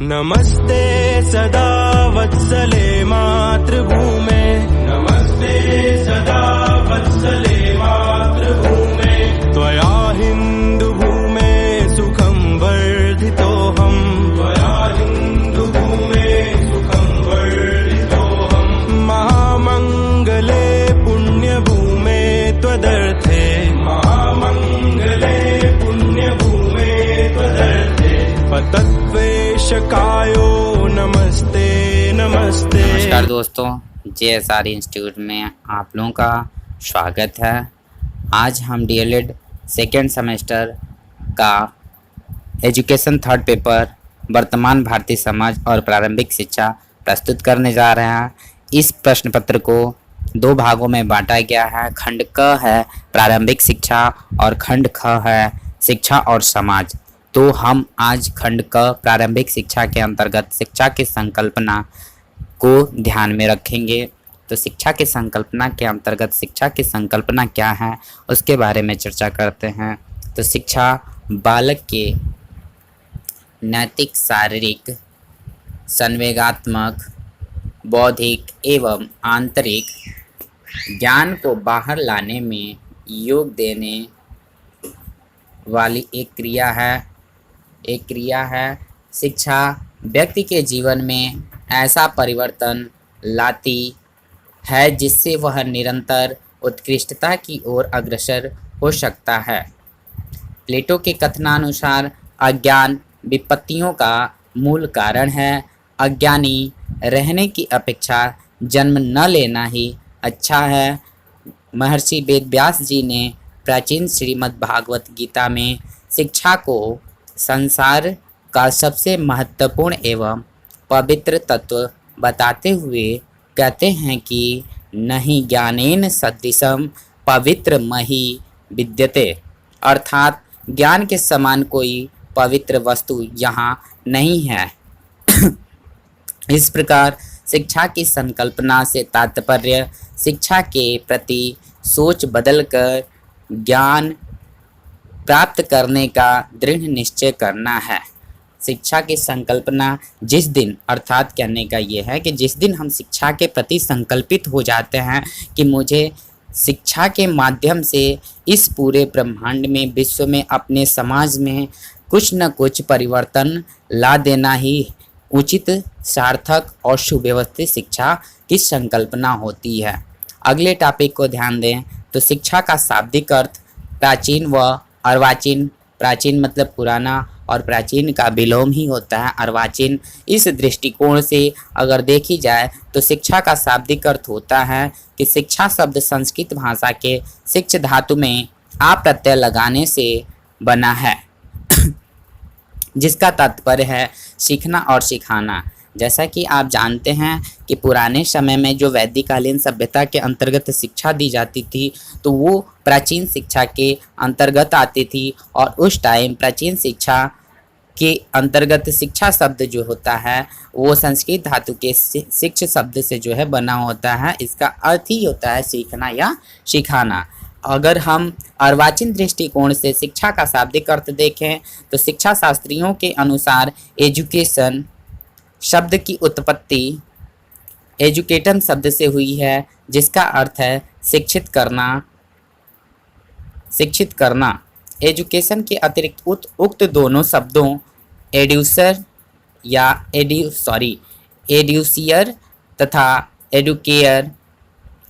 नमस्ते सदा वत्सले मातृभूमे, नमस्ते सदा वत्सले मातृभूमे, त्वया हिन्दुभूमे सुखं वर्धितोऽहम्, त्वया हिन्दुभूमे सुखं वर्धितोऽहम्, महामङ्गले पुण्यभूमे त्वदर्थे, महामङ्गले पुण्यभूमे त्वदर्थे, पतत्वेशकायो नमस्ते नमस्ते। नमस्कार दोस्तों, JSR इंस्टीट्यूट में आप लोगों का स्वागत है। आज हम DLED सेकेंड सेमेस्टर का एजुकेशन थर्ड पेपर वर्तमान भारतीय समाज और प्रारंभिक शिक्षा प्रस्तुत करने जा रहे हैं। इस प्रश्न पत्र को दो भागों में बांटा गया है। खंड क है प्रारंभिक शिक्षा और खंड ख है शिक्षा और समाज। तो हम आज खंड क प्रारंभिक शिक्षा के अंतर्गत शिक्षा की संकल्पना को ध्यान में रखेंगे। तो शिक्षा की संकल्पना के अंतर्गत शिक्षा की संकल्पना क्या है उसके बारे में चर्चा करते हैं। तो शिक्षा बालक के नैतिक, शारीरिक, संवेगात्मक, बौद्धिक एवं आंतरिक ज्ञान को बाहर लाने में योग देने वाली एक क्रिया है। शिक्षा व्यक्ति के जीवन में ऐसा परिवर्तन लाती है जिससे वह निरंतर उत्कृष्टता की ओर अग्रसर हो सकता है। प्लेटो के कथनानुसार अज्ञान विपत्तियों का मूल कारण है। अज्ञानी रहने की अपेक्षा जन्म न लेना ही अच्छा है। महर्षि वेदव्यास जी ने प्राचीन श्रीमद् भागवत गीता में शिक्षा को संसार का सबसे महत्वपूर्ण एवं पवित्र तत्व बताते हुए कहते हैं कि नहीं ज्ञानेन सदृशम पवित्र महि विद्यते, अर्थात ज्ञान के समान कोई पवित्र वस्तु यहाँ नहीं है। इस प्रकार शिक्षा की संकल्पना से तात्पर्य शिक्षा के प्रति सोच बदलकर ज्ञान प्राप्त करने का दृढ़ निश्चय करना है। शिक्षा की संकल्पना जिस दिन, अर्थात कहने का ये है कि जिस दिन हम शिक्षा के प्रति संकल्पित हो जाते हैं कि मुझे शिक्षा के माध्यम से इस पूरे ब्रह्मांड में, विश्व में, अपने समाज में कुछ न कुछ परिवर्तन ला देना ही उचित, सार्थक और सुव्यवस्थित शिक्षा की संकल्पना होती है। अगले टॉपिक को ध्यान दें तो शिक्षा का शाब्दिक अर्थ प्राचीन व अर्वाचीन, प्राचीन मतलब पुराना और प्राचीन का विलोम ही होता है अर्वाचीन। इस दृष्टिकोण से अगर देखी जाए तो शिक्षा का शाब्दिक अर्थ होता है कि शिक्षा शब्द संस्कृत भाषा के शिक्ष धातु में आ प्रत्यय लगाने से बना है जिसका तात्पर्य है सीखना और सिखाना। जैसा कि आप जानते हैं कि पुराने समय में जो वैदिककालीन सभ्यता के अंतर्गत शिक्षा दी जाती थी तो वो प्राचीन शिक्षा के अंतर्गत आती थी, और उस टाइम प्राचीन शिक्षा के अंतर्गत शिक्षा शब्द जो होता है वो संस्कृत धातु के शिक्ष शब्द से जो है बना होता है। इसका अर्थ ही होता है सीखना या सिखाना। अगर हम अर्वाचीन दृष्टिकोण से शिक्षा का शाब्दिक अर्थ देखें तो शिक्षा शास्त्रियों के अनुसार एजुकेशन शब्द की उत्पत्ति एजुकेटन शब्द से हुई है, जिसका अर्थ है शिक्षित करना। एजुकेशन के अतिरिक्त उक्त दोनों शब्दों एड्यूसियर तथा एडुकेयर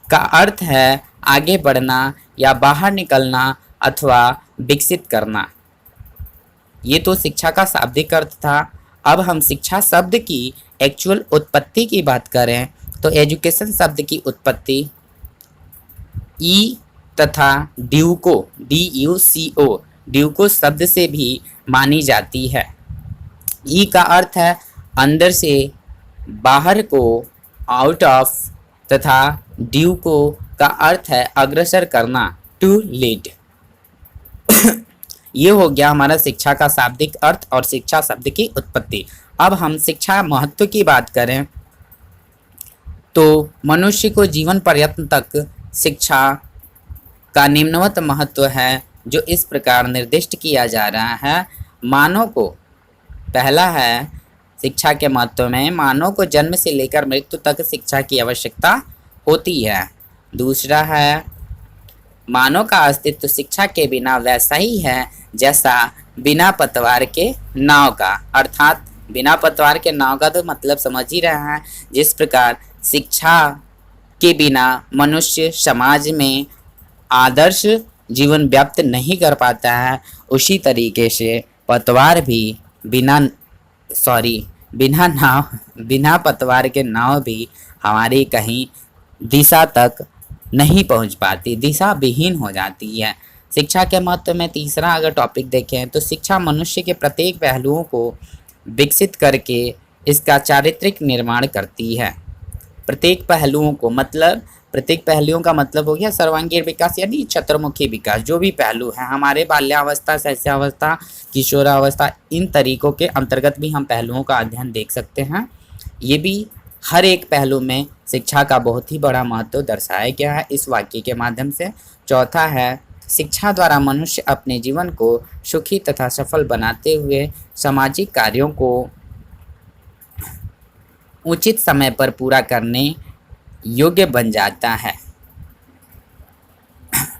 का अर्थ है आगे बढ़ना या बाहर निकलना अथवा विकसित करना। ये तो शिक्षा का शाब्दिक अर्थ था। अब हम शिक्षा शब्द की एक्चुअल उत्पत्ति की बात करें तो एजुकेशन शब्द की उत्पत्ति ई तथा ड्यूको शब्द से भी मानी जाती है। ई का अर्थ है अंदर से, बाहर को, आउट ऑफ, तथा ड्यूको का अर्थ है अग्रसर करना, टू लीड। ये हो गया हमारा शिक्षा का शाब्दिक अर्थ और शिक्षा शब्द की उत्पत्ति। अब हम शिक्षा महत्व की बात करें तो मनुष्य को जीवन पर्यंत तक शिक्षा का निम्नवत महत्व है जो इस प्रकार निर्दिष्ट किया जा रहा है। मानव को पहला है शिक्षा के महत्व में मानव को जन्म से लेकर मृत्यु तक शिक्षा की आवश्यकता होती है। दूसरा है मानव का अस्तित्व शिक्षा के बिना वैसा ही है जैसा बिना पतवार के नाव का। अर्थात बिना पतवार के नाव का तो मतलब समझ ही रहे हैं। जिस प्रकार शिक्षा के बिना मनुष्य समाज में आदर्श जीवन व्यक्त नहीं कर पाता है, उसी तरीके से पतवार भी बिना पतवार के नाव भी हमारी कहीं दिशा तक नहीं पहुंच पाती, दिशा विहीन हो जाती है। शिक्षा के महत्व में तीसरा अगर टॉपिक देखें तो शिक्षा मनुष्य के प्रत्येक पहलुओं को विकसित करके इसका चारित्रिक निर्माण करती है। प्रत्येक पहलुओं का मतलब हो गया सर्वांगीण विकास यानी चतुर्मुखी विकास। जो भी पहलू हैं हमारे बाल्यावस्था, शैशवावस्था, किशोरावस्था, इन तरीकों के अंतर्गत भी हम पहलुओं का अध्ययन देख सकते हैं। ये भी हर एक पहलू में शिक्षा का बहुत ही बड़ा महत्व दर्शाया गया है इस वाक्य के माध्यम से। चौथा है शिक्षा द्वारा मनुष्य अपने जीवन को सुखी तथा सफल बनाते हुए सामाजिक कार्यों को उचित समय पर पूरा करने योग्य बन जाता है।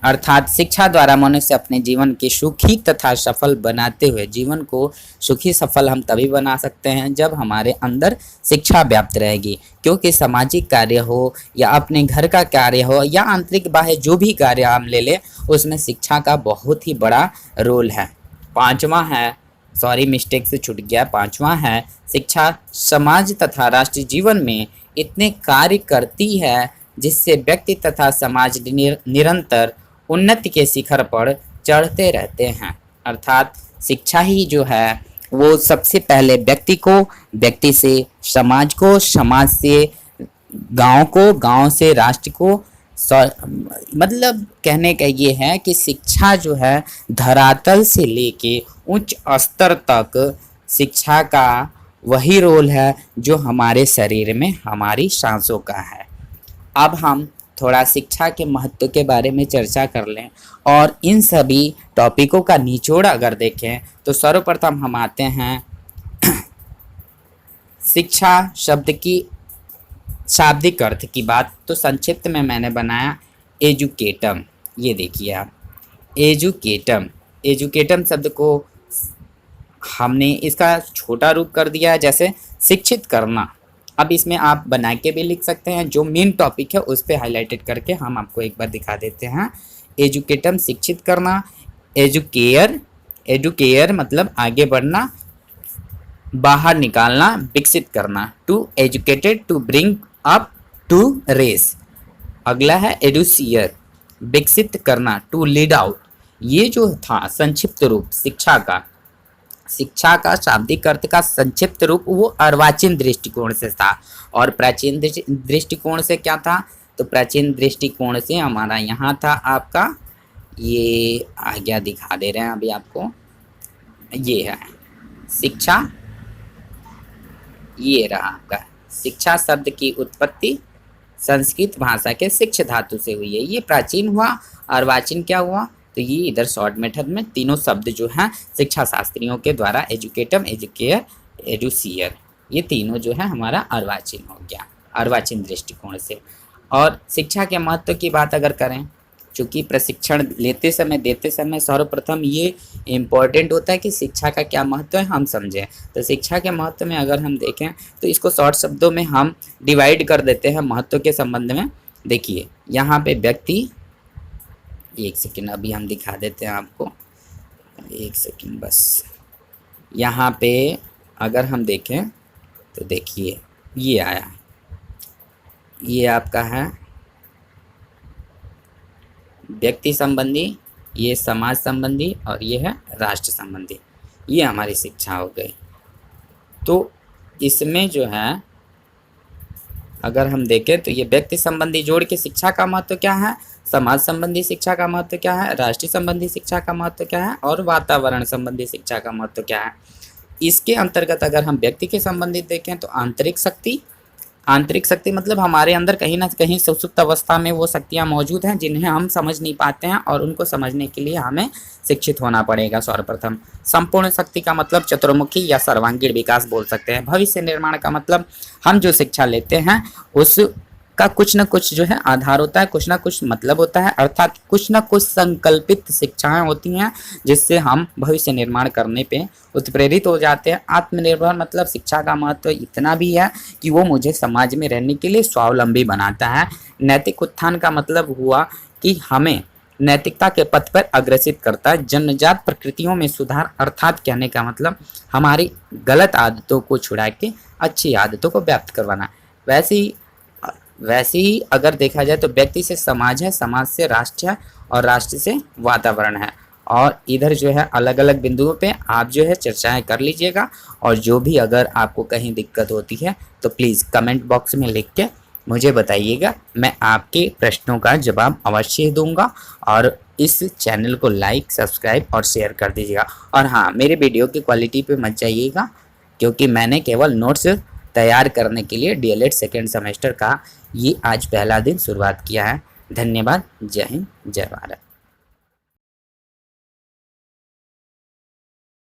अर्थात शिक्षा द्वारा मनुष्य अपने जीवन के सुखी तथा सफल बनाते हुए, जीवन को सुखी सफल हम तभी बना सकते हैं जब हमारे अंदर शिक्षा व्याप्त रहेगी। क्योंकि सामाजिक कार्य हो या अपने घर का कार्य हो या आंतरिक बाह्य जो भी कार्य हम ले लें, उसमें शिक्षा का बहुत ही बड़ा रोल है। पांचवा है शिक्षा समाज तथा राष्ट्रीय जीवन में इतने कार्य करती है जिससे व्यक्ति तथा समाज निरंतर उन्नति के शिखर पर चढ़ते रहते हैं। अर्थात शिक्षा ही जो है वो सबसे पहले व्यक्ति को, व्यक्ति से समाज को, समाज से गांव को, गांव से राष्ट्र को, मतलब कहने का ये है कि शिक्षा जो है धरातल से लेके उच्च स्तर तक शिक्षा का वही रोल है जो हमारे शरीर में हमारी सांसों का है। अब हम थोड़ा शिक्षा के महत्व के बारे में चर्चा कर लें और इन सभी टॉपिकों का निचोड़ अगर देखें तो सर्वप्रथम हम आते हैं शिक्षा शब्द की शाब्दिक अर्थ की बात। तो संक्षिप्त में मैंने बनाया एजुकेटम। ये देखिए आप, एजुकेटम शब्द को हमने इसका छोटा रूप कर दिया है, जैसे शिक्षित करना। अब इसमें आप बना के भी लिख सकते हैं, जो मेन टॉपिक है उस पे हाईलाइटेड करके हम आपको एक बार दिखा देते हैं। एजुकेटम शिक्षित करना, एजुकेयर मतलब आगे बढ़ना, बाहर निकालना, विकसित करना। To educated, to bring up, to raise. अगला है एडुसियर, विकसित करना, टू लीड आउट। ये जो था संक्षिप्त रूप शिक्षा का शाब्दिक अर्थ का संक्षिप्त रूप वो अर्वाचीन दृष्टिकोण से था। और प्राचीन दृष्टिकोण से क्या था? तो प्राचीन दृष्टिकोण से हमारा यहाँ था आपका, ये आज्ञा दिखा दे रहे हैं अभी आपको, ये है शिक्षा, ये रहा आपका शिक्षा शब्द की उत्पत्ति संस्कृत भाषा के शिक्ष धातु से हुई है। ये प्राचीन हुआ। अर्वाचीन क्या हुआ? तो ये इधर शॉर्ट मेथड में तीनों शब्द जो हैं शिक्षा शास्त्रियों के द्वारा एजुकेटम, एजुकेयर, एडुसियर, ये तीनों जो है हमारा अर्वाचीन हो गया, अर्वाचीन दृष्टिकोण से। और शिक्षा के महत्व की बात अगर करें, चूँकि प्रशिक्षण देते समय सर्वप्रथम ये इम्पोर्टेंट होता है कि शिक्षा का क्या महत्व है हम समझें। तो शिक्षा के महत्व में अगर हम देखें तो इसको शॉर्ट शब्दों में हम डिवाइड कर देते हैं महत्व के संबंध में। देखिए यहाँ पे व्यक्ति, एक सेकेंड अभी हम दिखा देते हैं आपको, एक सेकेंड बस। यहाँ पे अगर हम देखें तो देखिए ये आया, ये आपका है व्यक्ति संबंधी, ये समाज संबंधी और ये है राष्ट्र संबंधी। ये हमारी शिक्षा हो गई। तो इसमें जो है अगर हम देखें तो ये व्यक्ति संबंधी जोड़ के शिक्षा का महत्व क्या है, समाज संबंधी शिक्षा का महत्व क्या है, राष्ट्रीय संबंधी शिक्षा का महत्व क्या है और वातावरण संबंधी शिक्षा का महत्व क्या है। इसके अंतर्गत अगर हम व्यक्ति के संबंधित देखें तो आंतरिक शक्ति, आंतरिक शक्ति मतलब हमारे अंदर कहीं ना कहीं सुसुप्त अवस्था में वो शक्तियाँ मौजूद हैं जिन्हें हम समझ नहीं पाते हैं, और उनको समझने के लिए हमें शिक्षित होना पड़ेगा सर्वप्रथम। संपूर्ण शक्ति का मतलब चतुर्मुखी या सर्वांगीण विकास बोल सकते हैं। भविष्य निर्माण का मतलब हम जो शिक्षा लेते हैं उसका कुछ न कुछ जो है आधार होता है, कुछ ना कुछ मतलब होता है, अर्थात कुछ ना कुछ संकल्पित शिक्षाएं होती हैं जिससे हम भविष्य निर्माण करने पे उत्प्रेरित हो जाते हैं। आत्मनिर्भर मतलब शिक्षा का महत्व इतना भी है कि वो मुझे समाज में रहने के लिए स्वावलंबी बनाता है। नैतिक उत्थान का मतलब हुआ कि हमें नैतिकता के पथ पर अग्रसित करता है। जन्मजात प्रकृतियों में सुधार, अर्थात कहने का मतलब हमारी गलत आदतों को छुड़ा के अच्छी आदतों को व्याप्त करवाना। वैसे ही अगर देखा जाए तो व्यक्ति से समाज है, समाज से राष्ट्र है, और राष्ट्र से वातावरण है। और इधर जो है अलग अलग बिंदुओं पे आप जो है चर्चाएं कर लीजिएगा, और जो भी अगर आपको कहीं दिक्कत होती है तो प्लीज़ कमेंट बॉक्स में लिख के मुझे बताइएगा, मैं आपके प्रश्नों का जवाब अवश्य दूंगा। और इस चैनल को लाइक, सब्सक्राइब और शेयर कर दीजिएगा। और हाँ, मेरे वीडियो की क्वालिटी पे मत जाइएगा, क्योंकि मैंने केवल नोट्स तैयार करने के लिए डीएलएड सेकेंड सेमेस्टर का ये आज पहला दिन शुरुआत किया है। धन्यवाद। जय हिंद, जय भारत।